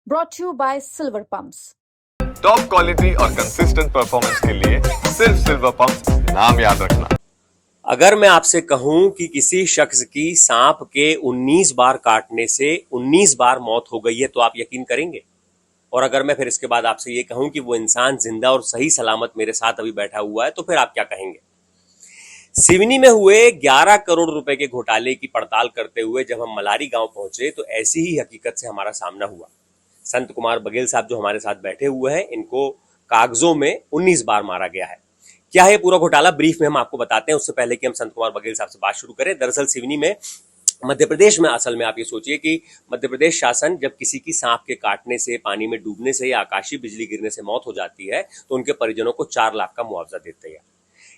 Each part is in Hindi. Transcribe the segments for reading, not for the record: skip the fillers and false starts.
brought to you by Silver Pumps. Top quality और कंसिस्टेंट परफॉर्मेंस के लिए सिर्फ सिल्वर पंप्स, नाम याद रखना। अगर मैं आपसे कहूं कि किसी शख्स की सांप के 19 बार काटने से 19 बार मौत हो गई है तो आप यकीन करेंगे? और अगर मैं फिर इसके बाद आपसे ये कहूं कि वो इंसान जिंदा और सही सलामत मेरे साथ अभी बैठा हुआ है तो फिर आप क्या कहेंगे? सिवनी में हुए 11 करोड़ रुपए के घोटाले की पड़ताल करते हुए जब हम मलारी गांव पहुंचे तो ऐसी ही हकीकत से हमारा सामना हुआ। संत कुमार बघेल साहब जो हमारे साथ बैठे हुए हैं, इनको कागजों में 19 बार मारा गया है। क्या है पूरा घोटाला, ब्रीफ में हम आपको बताते हैं। उससे पहले कि हम संत कुमार बघेल साहब से बात शुरू करें, दरअसल सिवनी में मध्य प्रदेश में, असल में आप ये सोचिए कि मध्य प्रदेश शासन जब किसी की सांप के काटने से, पानी में डूबने से या आकाशीय बिजली गिरने से मौत हो जाती है तो उनके परिजनों को 4 लाख का मुआवजा देते हैं।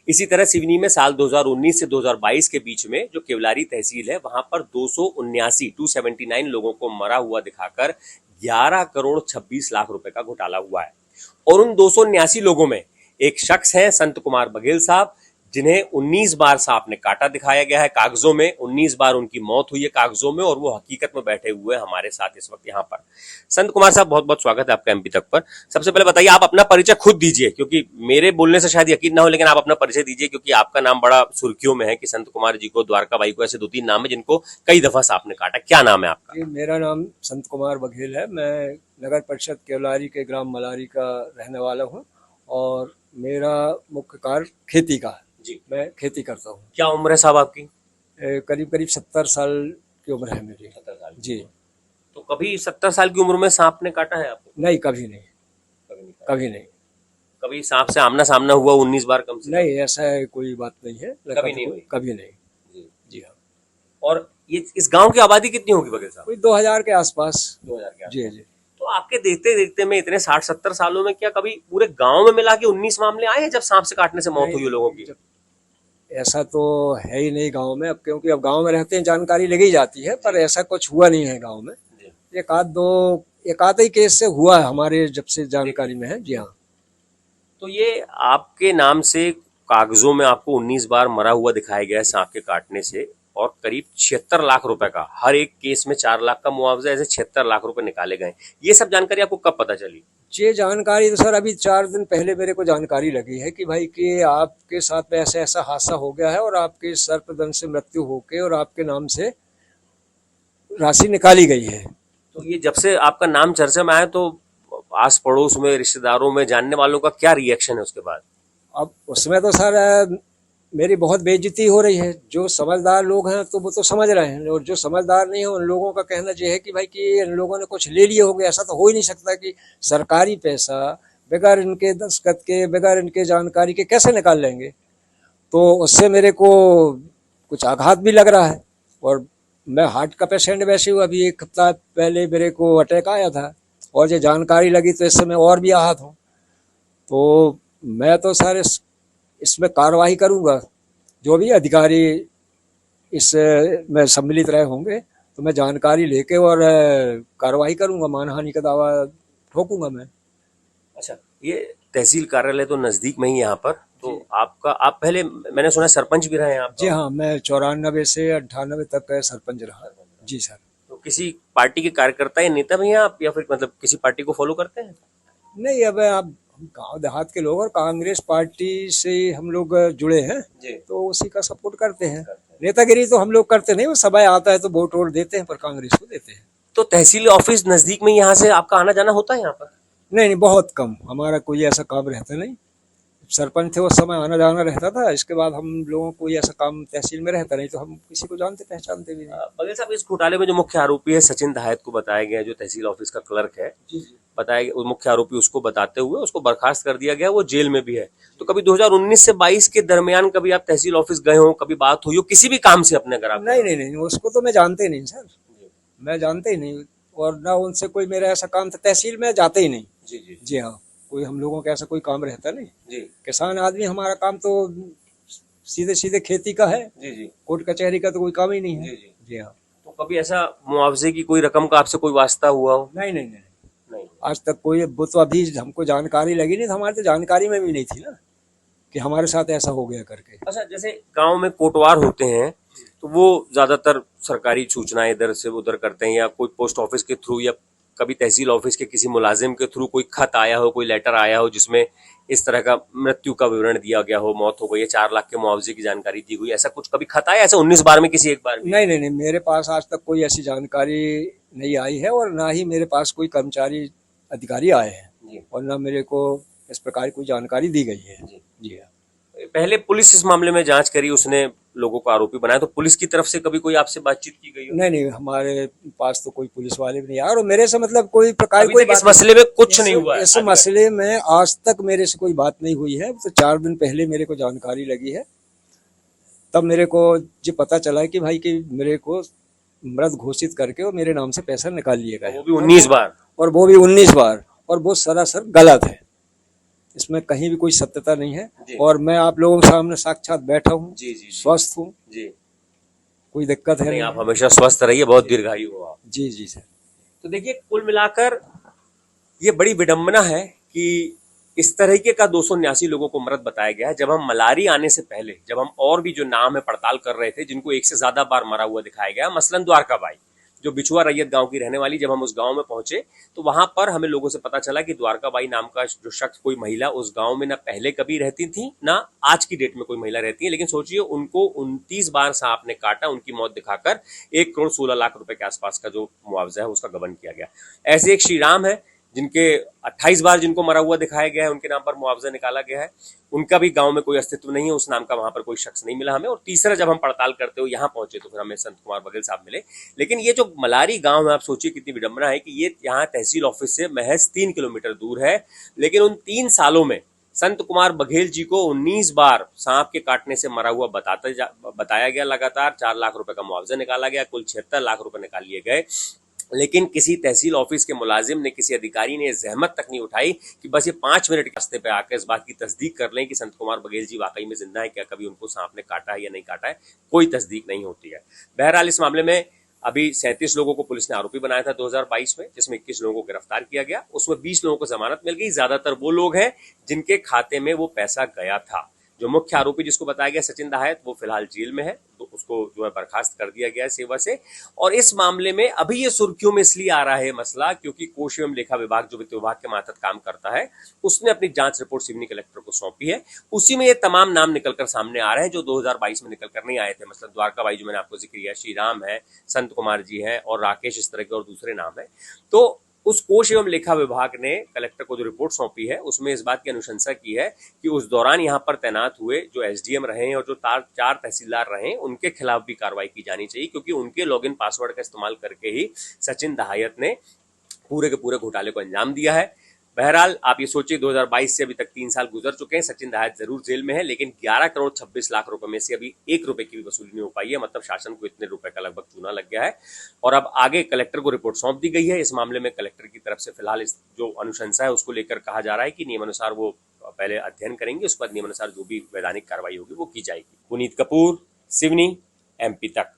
इसी तरह सिवनी में साल 2019 से 2022 के बीच में जो केवलारी तहसील है वहां पर 279 लोगों को मरा हुआ दिखाकर 11 करोड़ 26 लाख रुपए का घोटाला हुआ है। और उन 279 लोगों में एक शख्स है संत कुमार बघेल साहब, जिन्हें 19 बार सांप ने काटा दिखाया गया है कागजों में, 19 बार उनकी मौत हुई है कागजों में, और वो हकीकत में बैठे हुए हमारे साथ इस वक्त यहाँ पर। संत कुमार साहब, बहुत बहुत स्वागत है आपका एमपी तक पर। सबसे पहले बताइए, आप अपना परिचय खुद दीजिए, क्योंकि मेरे बोलने से शायद यकीन ना हो, लेकिन आप अपना परिचय दीजिए, क्योंकि आपका नाम बड़ा सुर्खियों में है कि संत कुमार जी को, द्वारका बाई को, ऐसे 2-3 नाम है जिनको कई दफा सांप ने काटा। क्या नाम है आपका? मेरा नाम संत कुमार बघेल है। मैं नगर परिषद केवलारी के ग्राम मलारी का रहने वाला हूँ और मेरा मुख्य कार्य खेती का है जी। मैं खेती करता हूँ। क्या उम्र है साहब आपकी? करीब करीब 70 साल की उम्र है मेरी। 70 साल जी। तो कभी 70 साल की उम्र में सांप ने काटा है आपको? नहीं, कभी नहीं, कभी नहीं। कभी सांप से आमना सामना हुआ 19 बार कम से? नहीं, ऐसा कोई बात नहीं है। कभी नहीं हुई? कभी नहीं। जी। जी हाँ। और ये इस गांव की आबादी कितनी होगी बघेल साहब? कोई 2000 के आसपास। 2000 के जी जी। तो आपके देखते देखते में इतने 60-70 सालों में क्या कभी पूरे गांव में मिला के 19 मामले आए हैं जब सांप से काटने से मौत हुई लोगों की? ऐसा तो है ही नहीं गांव में, अब क्योंकि अब गांव में रहते हैं, जानकारी लगी जाती है, पर ऐसा कुछ हुआ नहीं है गांव में। एक आध ही केस से हुआ है हमारे जब से जानकारी में है। जी हाँ। तो ये आपके नाम से कागजों में आपको 19 बार मरा हुआ दिखाया गया है सांप के काटने से, और करीब 76 लाख रुपए का, हर एक केस में 4 लाख का मुआवजा, ऐसे 76 लाख रुपए निकाले गए। ये सब जानकारी आपको कब पता चली? ये जानकारी तो सर अभी 4 दिन पहले मेरे को जानकारी लगी है कि भाई कि आपके साथ में ऐसा ऐसा हादसा हो गया है और आपके सर्पदंश से मृत्यु होके और आपके नाम से राशि निकाली गई है। तो ये जब से आपका नाम चर्चा में आया तो आस पड़ोस में, रिश्तेदारों में, जानने वालों का क्या रिएक्शन है उसके बाद? अब उसमें तो सर मेरी बहुत बेइज्जती हो रही है। जो समझदार लोग हैं तो वो तो समझ रहे हैं, और जो समझदार नहीं है उन लोगों का कहना यह है कि भाई कि इन लोगों ने कुछ ले लिए होंगे। ऐसा तो हो ही नहीं सकता कि सरकारी पैसा बगैर इनके दस्तखत के, बगैर इनके जानकारी के कैसे निकाल लेंगे। तो उससे मेरे को कुछ आघात भी लग रहा है। और मैं हार्ट का पेशेंट वैसे हूँ, अभी 1 हफ्ता पहले मेरे को अटैक आया था और ये जानकारी लगी तो इससे मैं और भी आहत हूँ। तो मैं तो सर इसमें कार्रवाई करूंगा। जो भी अधिकारी इस में सम्मिलित रहे होंगे तो मैं जानकारी लेके और कार्रवाई करूंगा, मानहानि का दावा ठोकूंगा मैं। अच्छा, ये तहसील कार्यालय तो नजदीक में ही यहाँ पर, तो आप पहले, मैंने सुना सरपंच भी रहे हैं आप? जी हाँ, मैं 94 से 98 तक सरपंच रहा। जी सर। तो किसी पार्टी के कार्यकर्ता या नेता भी हैं आप, या फिर मतलब किसी पार्टी को फॉलो करते हैं? नहीं, अब आप गांव देहात के लोग और कांग्रेस पार्टी से हम लोग जुड़े हैं जी। तो उसी का सपोर्ट करते हैं। नेतागिरी तो हम लोग करते नहीं, वो सभा आता है तो वोट वोट देते हैं, पर कांग्रेस को देते हैं। तो तहसील ऑफिस नजदीक में, यहाँ से आपका आना जाना होता है यहाँ पर? नहीं, बहुत कम। हमारा कोई ऐसा काम रहता नहीं। सरपंच थे उस समय आना जाना रहता था, इसके बाद हम लोगों को ऐसा काम तहसील में रहता नहीं, तो हम किसी को जानते पहचानते भी नहीं। बघेल साहब, इस घोटाले में जो मुख्य आरोपी है सचिन दहायत को बताया गया, जो तहसील ऑफिस का क्लर्क है, बताया गया, मुख्य आरोपी उसको बताते हुए उसको बर्खास्त कर दिया गया, वो जेल में भी है। तो कभी 2019 से 22 के दरमियान कभी आप तहसील ऑफिस गए हो, कभी बात हुई हो किसी भी काम से अपने? अगर आप नहीं, उसको तो मैं जानते ही नहीं सर, मैं जानते ही नहीं, और ना उनसे कोई मेरा ऐसा काम था। तहसील में जाते ही नहीं। जी हाँ, कोई हम लोगों का ऐसा कोई काम रहता नहीं जी। किसान आदमी, हमारा काम तो सीधे सीधे खेती का है जी। कोर्ट कचहरी का तो कोई काम ही नहीं है जी हाँ। तो कभी ऐसा मुआवजे की कोई रकम का आपसे कोई वास्ता हुआ हो? नहीं, आज तक कोई। वो तो अभी हमको जानकारी लगी नहीं, तो हमारे तो जानकारी में भी नहीं थी ना कि हमारे साथ ऐसा हो गया करके। अच्छा, जैसे गांव में कोटवार होते हैं तो वो ज्यादातर सरकारी सूचनाएं इधर से उधर करते हैं, या कोई पोस्ट ऑफिस के थ्रू या कभी तहसील ऑफिस के किसी मुलाजिम के थ्रू कोई खत आया हो, कोई लेटर आया हो जिसमें इस तरह का मृत्यु का विवरण दिया गया हो, मौत हो गई है, 4 लाख के मुआवजे की जानकारी दी हुई, ऐसा कुछ कभी खत आया ऐसा 19 बार में किसी एक बार में? नहीं, मेरे पास आज तक कोई ऐसी जानकारी नहीं आई है और ना ही मेरे पास कोई कर्मचारी अधिकारी आए हैं और ना मेरे को इस प्रकार की कोई जानकारी दी गई है। जी हाँ। पहले पुलिस इस मामले में जांच करी, उसने लोगों को आरोपी बनाया, तो पुलिस की तरफ से कभी कोई आपसे बातचीत की गई हो? नहीं, हमारे पास तो कोई पुलिस वाले भी नहीं आए और मेरे से मतलब कोई प्रकार अभी कोई तक इस मसले में कुछ नहीं हुआ है? इस मसले में आज तक मेरे से कोई बात नहीं हुई है। तो 4 दिन पहले मेरे को जानकारी लगी है, तब मेरे को ये पता चला कि भाई कि मेरे को मृत घोषित करके और मेरे नाम से पैसा निकाल लिया गया, वो भी 19 बार, और वो भी 19 बार, और वो सरासर गलत है। इसमें कहीं भी कोई सत्यता नहीं है और मैं आप लोगों के सामने साक्षात बैठा हूँ, स्वस्थ हूँ जी, कोई दिक्कत है नहीं। आप हमेशा स्वस्थ रहिए, बहुत दीर्घायु हो आप। जी सर। तो देखिए, कुल मिलाकर ये बड़ी विडंबना है कि इस तरीके का 279 लोगों को मृत बताया गया है। जब हम मलारी आने से पहले, जब हम और भी जो नाम है पड़ताल कर रहे थे जिनको एक से ज्यादा बार मरा हुआ दिखाया गया, मसलन द्वारका बाई जो बिछुआ रैयत गांव की रहने वाली, जब हम उस गांव में पहुंचे तो वहां पर हमें लोगों से पता चला कि द्वारका बाई नाम का जो शख्स, कोई महिला उस गांव में ना पहले कभी रहती थी ना आज की डेट में कोई महिला रहती है, लेकिन सोचिए उनको 29 बार सांप ने काटा, उनकी मौत दिखाकर 1 करोड़ 16 लाख रुपए के आसपास का जो मुआवजा है उसका गबन किया गया। ऐसे एक श्री राम है जिनके 28 बार जिनको मरा हुआ दिखाया गया है, उनके नाम पर मुआवजा निकाला गया है, उनका भी गांव में कोई अस्तित्व नहीं है, उस नाम का वहां पर कोई शख्स नहीं मिला हमें। और तीसरा, जब हम पड़ताल करते हुए यहाँ पहुंचे तो फिर हमें संत कुमार बघेल साहब मिले। लेकिन ये जो मलारी गांव है, आप सोचिए कितनी विडंबना है कि ये यहाँ तहसील ऑफिस से महज 3 किलोमीटर दूर है, लेकिन उन 3 सालों में संत कुमार बघेल जी को 19 बार सांप के काटने से मरा हुआ बताया गया। लगातार 4 लाख रुपए का मुआवजा निकाला गया, कुल 76 लाख रुपए निकाल लिए गए, लेकिन किसी तहसील ऑफिस के मुलाजिम ने, किसी अधिकारी ने जहमत तक नहीं उठाई कि बस ये 5 मिनट के रास्ते पे आकर इस बात की तस्दीक कर लें कि संत कुमार बघेल जी वाकई में जिंदा है, क्या कभी उनको सांप ने काटा है या नहीं काटा है। कोई तस्दीक नहीं होती है। बहरहाल इस मामले में अभी 37 लोगों को पुलिस ने आरोपी बनाया था 2022 में, जिसमें 21 लोगों को गिरफ्तार किया गया। उसमें 20 लोगों को जमानत मिल गई। ज्यादातर वो लोग हैं जिनके खाते में वो पैसा गया था। जो मुख्य आरोपी जिसको बताया गया सचिन दहायत, वो फिलहाल जेल में है, तो उसको जो है बर्खास्त कर दिया गया है सेवा से। और इस मामले में अभी ये सुर्खियों में इसलिए आ रहा है मसला क्योंकि कोष एवं लेखा विभाग, जो वित्त विभाग के मातहत काम करता है, उसने अपनी जांच रिपोर्ट सिवनी कलेक्टर को सौंपी है। उसी में ये तमाम नाम निकलकर सामने आ रहे हैं जो 2022 में निकलकर नहीं आए थे। मतलब द्वारका बाई जो मैंने आपको जिक्र किया, श्री राम है, संत कुमार जी हैं और राकेश, इस तरह के और दूसरे नाम है। तो उस कोष एवं लेखा विभाग ने कलेक्टर को जो रिपोर्ट सौंपी है उसमें इस बात की अनुशंसा की है कि उस दौरान यहाँ पर तैनात हुए जो एसडीएम रहे हैं और जो 4 तहसीलदार रहे हैं उनके खिलाफ भी कार्रवाई की जानी चाहिए, क्योंकि उनके लॉगिन पासवर्ड का इस्तेमाल करके ही सचिन दहायत ने पूरे के पूरे घोटाले को अंजाम दिया है। बहरहाल आप ये सोचिए, 2022 से अभी तक 3 साल गुजर चुके हैं। सचिन दहायत जरूर जेल में है, लेकिन 11 करोड़ 26 लाख रुपए में से अभी 1 रुपए की भी वसूली नहीं हो पाई है। मतलब शासन को इतने रुपए का लगभग चूना लग गया है और अब आगे कलेक्टर को रिपोर्ट सौंप दी गई है। इस मामले में कलेक्टर की तरफ से फिलहाल इस जो अनुशंसा है उसको लेकर कहा जा रहा है कि नियमानुसार वो पहले अध्ययन करेंगे, उसके बाद नियमानुसार जो भी वैधानिक कार्रवाई होगी वो की जाएगी। पुनीत कपूर, सिवनी, MP तक।